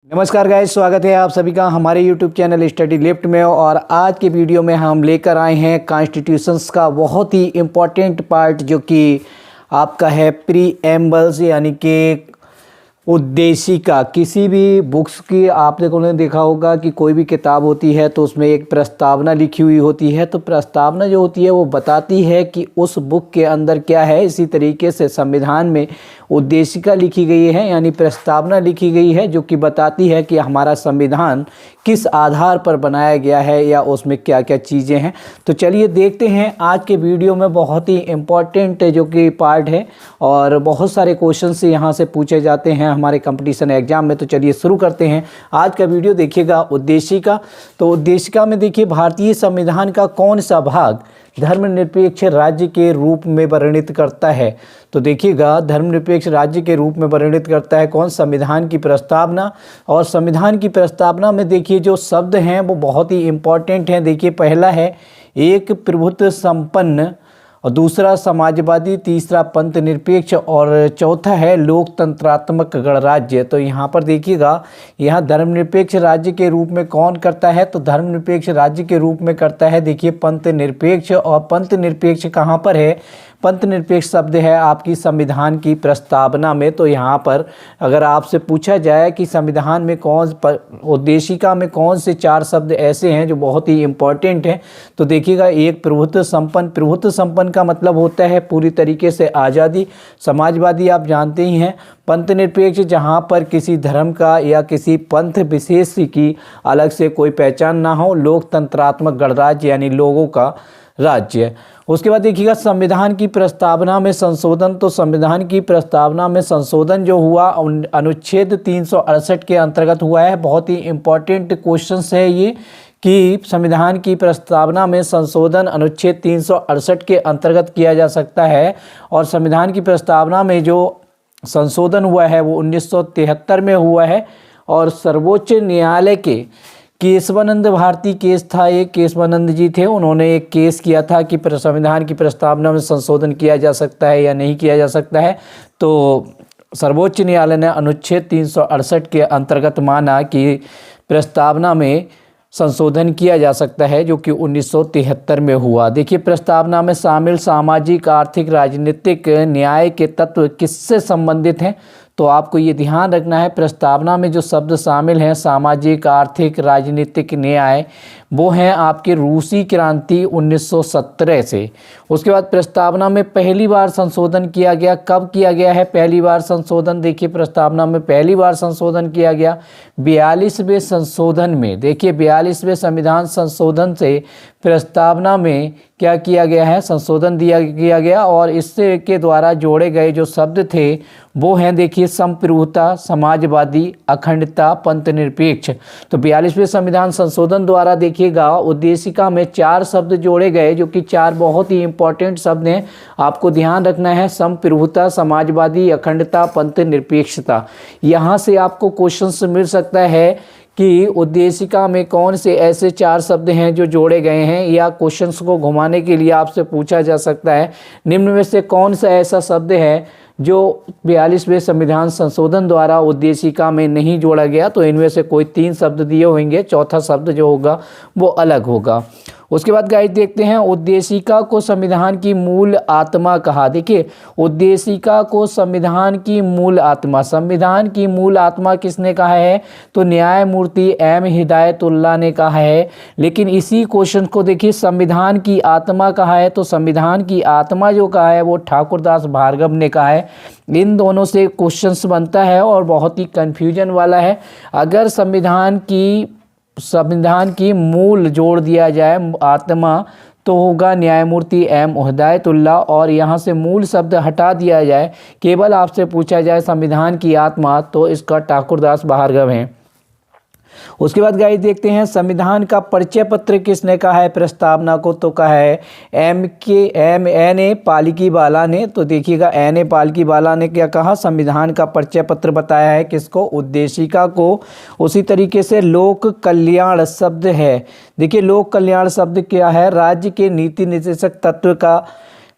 नमस्कार गाइस, स्वागत है आप सभी का हमारे YouTube चैनल स्टडी लिफ्ट में। और आज के वीडियो में हम लेकर आए हैं कॉन्स्टिट्यूशंस का बहुत ही इम्पोर्टेंट पार्ट जो कि आपका है प्रीएम्बल्स, यानी कि उद्देशिका। किसी भी बुक्स की आप लोगों ने देखा होगा कि कोई भी किताब होती है तो उसमें एक प्रस्तावना लिखी हुई होती है। तो प्रस्तावना जो होती है वो बताती है कि उस बुक के अंदर क्या है। इसी तरीके से संविधान में उद्देशिका लिखी गई है, यानी प्रस्तावना लिखी गई है जो कि बताती है कि हमारा संविधान किस आधार पर बनाया गया है या उसमें क्या क्या चीज़ें हैं। तो चलिए देखते हैं आज के वीडियो में। बहुत ही इम्पॉर्टेंट जो कि पार्ट है और बहुत सारे क्वेश्चंस यहाँ से पूछे जाते हैं हमारे कंपटीशन एग्जाम में। तो चलिए शुरू करते हैं आज का वीडियो। देखिएगा उद्देशिका। तो उद्देशिका में देखिए, भारतीय संविधान का कौन सा भाग धर्मनिरपेक्ष राज्य के रूप में वर्णित करता है। तो देखिएगा, धर्मनिरपेक्ष राज्य के रूप में वर्णित करता है कौन? संविधान की प्रस्तावना। और संविधान की प्रस्तावना में देखिए जो शब्द हैं वो बहुत ही इम्पोर्टेंट हैं। देखिए, पहला है एक प्रभुत्व संपन्न, और दूसरा समाजवादी, तीसरा पंथ निरपेक्ष और चौथा है लोकतंत्रात्मक गणराज्य। तो यहाँ पर देखिएगा, यहाँ धर्मनिरपेक्ष राज्य के रूप में कौन करता है? तो धर्मनिरपेक्ष राज्य के रूप में करता है देखिए पंथ निरपेक्ष। और पंथ निरपेक्ष कहाँ पर है? पंथ निरपेक्ष शब्द है आपकी संविधान की प्रस्तावना में। तो यहाँ पर अगर आपसे पूछा जाए कि संविधान में उद्देशिका में कौन से चार शब्द ऐसे हैं जो बहुत ही इम्पोर्टेंट हैं, तो देखिएगा, एक प्रभुत्व संपन्न। प्रभुत्व संपन्न का मतलब होता है पूरी तरीके से आज़ादी। समाजवादी आप जानते ही हैं। पंथ निरपेक्ष, जहाँ पर किसी धर्म का या किसी पंथ विशेष की अलग से कोई पहचान ना हो। लोकतंत्रात्मक गणराज्य, यानी लोगों का राज्य। उसके बाद देखिएगा संविधान की प्रस्तावना में संशोधन। तो संविधान की प्रस्तावना में संशोधन जो हुआ अनुच्छेद 368 के अंतर्गत हुआ है। बहुत ही इम्पोर्टेंट क्वेश्चन है ये कि संविधान की प्रस्तावना में संशोधन अनुच्छेद 368 के अंतर्गत किया जा सकता है। और संविधान की प्रस्तावना में जो संशोधन हुआ है वो 1973 में हुआ है। और सर्वोच्च न्यायालय के केशवानंद भारती केस था, एक केशवानंद जी थे, उन्होंने एक केस किया था कि संविधान की प्रस्तावना में संशोधन किया जा सकता है या नहीं किया जा सकता है। तो सर्वोच्च न्यायालय ने अनुच्छेद 368 के अंतर्गत माना कि प्रस्तावना में संशोधन किया जा सकता है, जो कि 1973 में हुआ। देखिए, प्रस्तावना में शामिल सामाजिक, आर्थिक, राजनीतिक न्याय के तत्व किससे संबंधित हैं? तो आपको ये ध्यान रखना है, प्रस्तावना में जो शब्द शामिल हैं सामाजिक, आर्थिक, राजनीतिक न्याय, वो हैं आपके रूसी क्रांति 1917 से। उसके बाद प्रस्तावना में पहली बार संशोधन किया गया। कब किया गया है पहली बार संशोधन? देखिए, प्रस्तावना में पहली बार संशोधन किया गया 42वें संशोधन में। देखिए, 42वें संविधान संशोधन से प्रस्तावना में क्या किया गया है? संशोधन किया गया। और इससे के द्वारा जोड़े गए जो शब्द थे वो हैं देखिए संप्रभुता, समाजवादी, अखंडता, पंथ निरपेक्ष। तो 42वें संविधान संशोधन द्वारा देखिएगा उद्देशिका में चार शब्द जोड़े गए जो कि चार बहुत ही इंपॉर्टेंट शब्द हैं, आपको ध्यान रखना है। संप्रभुता, समाजवादी, अखंडता, पंथ निरपेक्षता। यहाँ से आपको क्वेश्चन मिल सकता है कि उद्देशिका में कौन से ऐसे चार शब्द हैं जो जोड़े गए हैं, या क्वेश्चंस को घुमाने के लिए आपसे पूछा जा सकता है निम्न में से कौन सा ऐसा शब्द है जो 42वें संविधान संशोधन द्वारा उद्देशिका में नहीं जोड़ा गया। तो इनमें से कोई तीन शब्द दिए होंगे, चौथा शब्द जो होगा वो अलग होगा। उसके बाद गाइस देखते हैं, उद्देशिका को संविधान की मूल आत्मा कहा। देखिए, उद्देशिका को संविधान की मूल आत्मा, संविधान की मूल आत्मा किसने कहा है? तो न्यायमूर्ति एम हिदायतुल्लाह ने कहा है। लेकिन इसी क्वेश्चन को देखिए, संविधान की आत्मा कहा है, तो संविधान की आत्मा जो कहा है वो ठाकुरदास भार्गव ने कहा है। इन दोनों से क्वेश्चंस बनता है और बहुत ही कंफ्यूजन वाला है। अगर संविधान की मूल जोड़ दिया जाए आत्मा तो होगा न्यायमूर्ति एम हिदायतुल्लाह, और यहाँ से मूल शब्द हटा दिया जाए, केवल आपसे पूछा जाए संविधान की आत्मा, तो इसका ठाकुरदास भार्गव है। उसके बाद गाइस देखते हैं, संविधान का परिचय पत्र किसने कहा है प्रस्तावना को? तो कहा है एन ए पालिकीबाला ने। तो देखिएगा, एन ए पालिकीबाला ने क्या कहा? संविधान का परिचय पत्र बताया है किसको? उद्देशिका को। उसी तरीके से लोक कल्याण शब्द है। देखिए, लोक कल्याण शब्द क्या है? राज्य के नीति निर्देशक तत्व का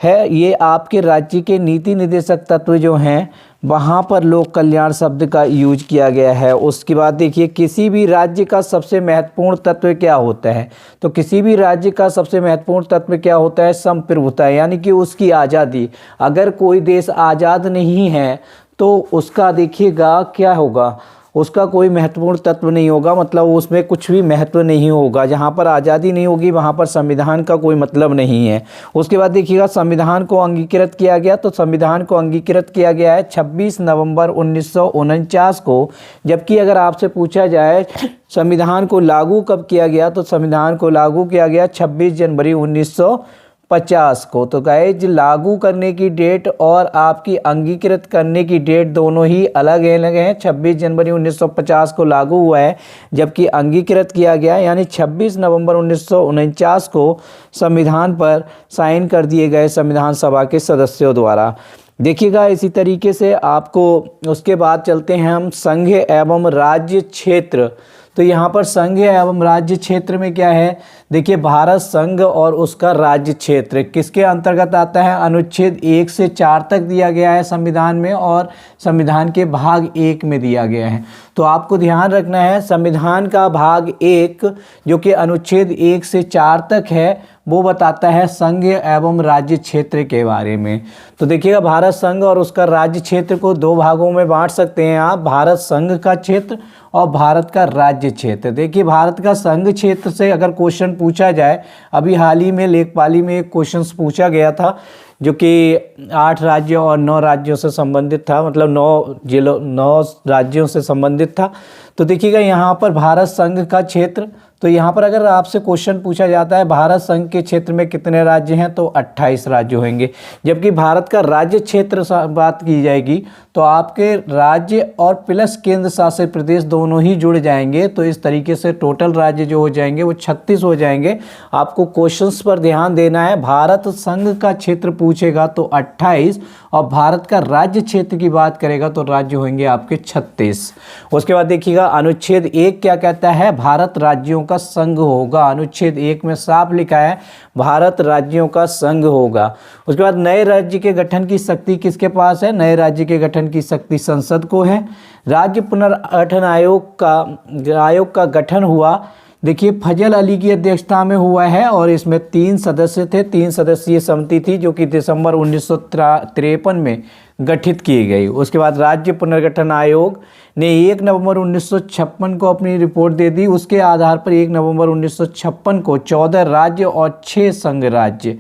है, ये आपके राज्य के नीति निर्देशक तत्व जो हैं वहाँ पर लोक कल्याण शब्द का यूज किया गया है। उसके बाद देखिए किसी भी राज्य का सबसे महत्वपूर्ण तत्व क्या होता है, तो किसी भी राज्य का सबसे महत्वपूर्ण तत्व क्या होता है, संप्रभुता, यानी कि उसकी आज़ादी। अगर कोई देश आज़ाद नहीं है तो उसका देखिएगा क्या होगा, उसका कोई महत्वपूर्ण तत्व नहीं होगा, मतलब उसमें कुछ भी महत्व नहीं होगा। जहाँ पर आज़ादी नहीं होगी वहाँ पर संविधान का कोई मतलब नहीं है। उसके बाद देखिएगा संविधान को अंगीकृत किया गया, तो संविधान को अंगीकृत किया गया है 26 नवंबर 1949 को। जबकि अगर आपसे पूछा जाए संविधान को लागू कब किया गया, तो संविधान को लागू किया गया 26 जनवरी 1950 को। तो गाइज लागू करने की डेट और आपकी अंगीकृत करने की डेट दोनों ही अलग अलग हैं। 26 जनवरी 1950 को लागू हुआ है, जबकि अंगीकृत किया गया यानी 26 नवंबर 1949 को संविधान पर साइन कर दिए गए संविधान सभा के सदस्यों द्वारा। देखिएगा इसी तरीके से आपको उसके बाद चलते हैं हम संघ एवं राज्य क्षेत्र। तो यहाँ पर संघ एवं राज्य क्षेत्र में क्या है, देखिए भारत संघ और उसका राज्य क्षेत्र किसके अंतर्गत आता है, अनुच्छेद 1 से 4 तक दिया गया है संविधान में और संविधान के भाग 1 में दिया गया है। तो आपको ध्यान रखना है संविधान का भाग 1 जो कि अनुच्छेद 1 से 4 तक है वो बताता है संघ एवं राज्य क्षेत्र के बारे में। तो देखिएगा भारत संघ और उसका राज्य क्षेत्र को दो भागों में बांट सकते हैं आप, भारत संघ का क्षेत्र और भारत का राज्य क्षेत्र। देखिए भारत का संघ क्षेत्र से अगर क्वेश्चन पूछा जाए, अभी हाल ही में लेखपाली में एक क्वेश्चन पूछा गया था जो कि 8 राज्यों और 9 राज्यों से संबंधित था, मतलब 9 राज्यों से संबंधित था। तो देखिएगा यहाँ पर भारत संघ का क्षेत्र, तो यहाँ पर अगर आपसे क्वेश्चन पूछा जाता है भारत संघ के क्षेत्र में कितने राज्य हैं, तो 28 राज्य होंगे। जबकि भारत का राज्य क्षेत्र बात की जाएगी तो आपके राज्य और प्लस केंद्र शासित प्रदेश दोनों ही जुड़ जाएंगे। तो इस तरीके से टोटल राज्य जो हो जाएंगे वो 36 हो जाएंगे। आपको क्वेश्चंस पर ध्यान देना है, भारत संघ का क्षेत्र पूछेगा तो 28 और भारत का राज्य क्षेत्र की बात करेगा तो राज्य होंगे आपके 36। उसके बाद देखिएगा अनुच्छेद 1 क्या कहता है, भारत राज्यों का संघ होगा। अनुच्छेद 1 में साफ लिखा है भारत राज्यों का संघ होगा। उसके बाद नए राज्य के गठन की शक्ति किसके पास है, नए राज्य के गठन की शक्ति संसद को है। राज्य पुनर्गठन आयोग का गठन हुआ, देखिए फजल अली की अध्यक्षता में हुआ है और इसमें 3 सदस्य थे, 3 सदस्यीय समिति थी जो कि दिसंबर 1953 में गठित की गई। उसके बाद राज्य पुनर्गठन आयोग ने 1 नवंबर 1956 को अपनी रिपोर्ट दे दी। उसके आधार पर 1 नवंबर 1956 को 14 राज्य और 6 संघ राज्य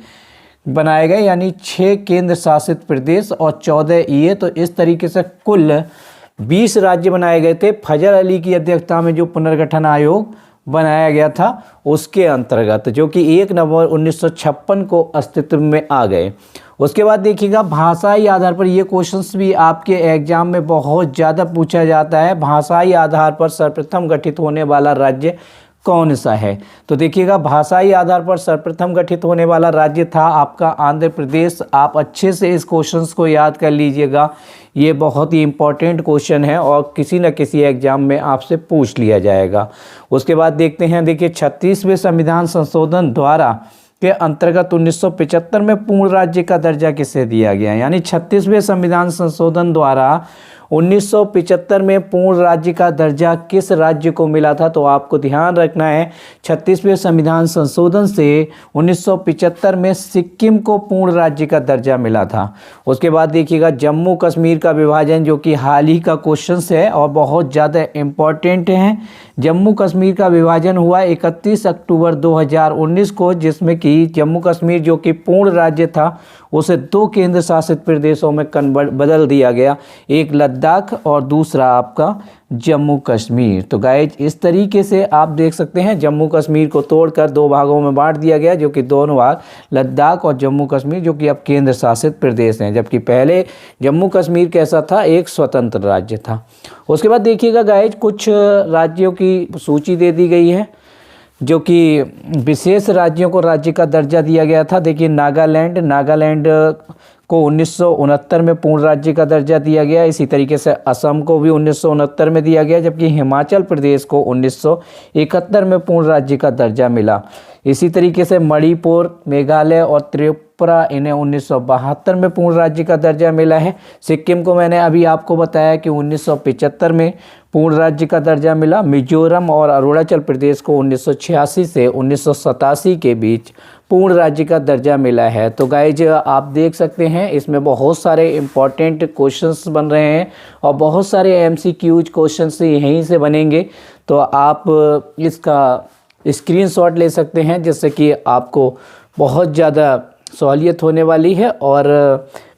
बनाए गए, यानी 6 केंद्र शासित प्रदेश और 14 ये। तो इस तरीके से कुल 20 राज्य बनाए गए थे फजल अली की अध्यक्षता में जो पुनर्गठन आयोग बनाया गया था उसके अंतर्गत, जो कि 1 नवंबर 1956 को अस्तित्व में आ गए। उसके बाद देखिएगा भाषाई आधार पर, ये क्वेश्चंस भी आपके एग्जाम में बहुत ज़्यादा पूछा जाता है, भाषाई आधार पर सर्वप्रथम गठित होने वाला राज्य कौन सा है। तो देखिएगा भाषाई आधार पर सर्वप्रथम गठित होने वाला राज्य था आपका आंध्र प्रदेश। आप अच्छे से इस क्वेश्चंस को याद कर लीजिएगा, ये बहुत ही इंपॉर्टेंट क्वेश्चन है और किसी न किसी एग्जाम में आपसे पूछ लिया जाएगा। उसके बाद देखते हैं, देखिए 36वें संविधान संशोधन द्वारा के अंतर्गत 1975 में पूर्ण राज्य का दर्जा किसे दिया गया, यानी 36वें संविधान संशोधन द्वारा 1975 में पूर्ण राज्य का दर्जा किस राज्य को मिला था। तो आपको ध्यान रखना है 36वें संविधान संशोधन से 1975 में सिक्किम को पूर्ण राज्य का दर्जा मिला था। उसके बाद देखिएगा जम्मू कश्मीर का विभाजन, जो कि हाल ही का क्वेश्चन है और बहुत ज़्यादा इम्पॉर्टेंट है। जम्मू कश्मीर का विभाजन हुआ 31 अक्टूबर 2019 को, जिसमें कि जम्मू कश्मीर जो कि पूर्ण राज्य था उसे 2 केंद्र शासित प्रदेशों में बदल दिया गया, एक लद्दाख और दूसरा आपका जम्मू कश्मीर। तो गाइज इस तरीके से आप देख सकते हैं जम्मू कश्मीर को तोड़कर 2 भागों में बांट दिया गया, जो कि दोनों भाग लद्दाख और जम्मू कश्मीर जो कि अब केंद्र शासित प्रदेश हैं, जबकि पहले जम्मू कश्मीर कैसा था, एक स्वतंत्र राज्य था। उसके बाद देखिएगा गाइज कुछ राज्यों की सूची दे दी गई है जो कि विशेष राज्यों को राज्य का दर्जा दिया गया था। देखिए नागालैंड को 1969 में पूर्ण राज्य का दर्जा दिया गया। इसी तरीके से असम को भी 1969 में दिया गया, जबकि हिमाचल प्रदेश को 1971 में पूर्ण राज्य का दर्जा मिला। इसी तरीके से मणिपुर, मेघालय और त्रिपुरा इन्हें 1972 में पूर्ण राज्य का दर्जा मिला है। सिक्किम को मैंने अभी आपको बताया कि 1975 में पूर्ण राज्य का दर्जा मिला। मिजोरम और अरुणाचल प्रदेश को 1986 से 1987 के बीच पूर्ण राज्य का दर्जा मिला है। तो गाइज आप देख सकते हैं इसमें बहुत सारे इम्पॉर्टेंट क्वेश्चंस बन रहे हैं और बहुत सारे एमसीक्यूज क्वेश्चंस यहीं से बनेंगे। तो आप इसका स्क्रीनशॉट ले सकते हैं जिससे कि आपको बहुत ज़्यादा सहूलियत होने वाली है। और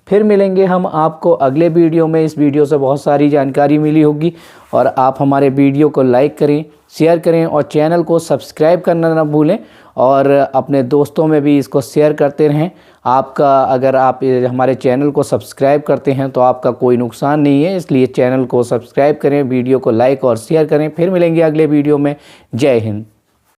फिर मिलेंगे हम आपको अगले वीडियो में। इस वीडियो से बहुत सारी जानकारी मिली होगी और आप हमारे वीडियो को लाइक करें, शेयर करें और चैनल को सब्सक्राइब करना ना भूलें और अपने दोस्तों में भी इसको शेयर करते रहें। आपका अगर आप हमारे चैनल को सब्सक्राइब करते हैं तो आपका कोई नुकसान नहीं है, इसलिए चैनल को सब्सक्राइब करें, वीडियो को लाइक और शेयर करें। फिर मिलेंगे अगले वीडियो में। जय हिंद।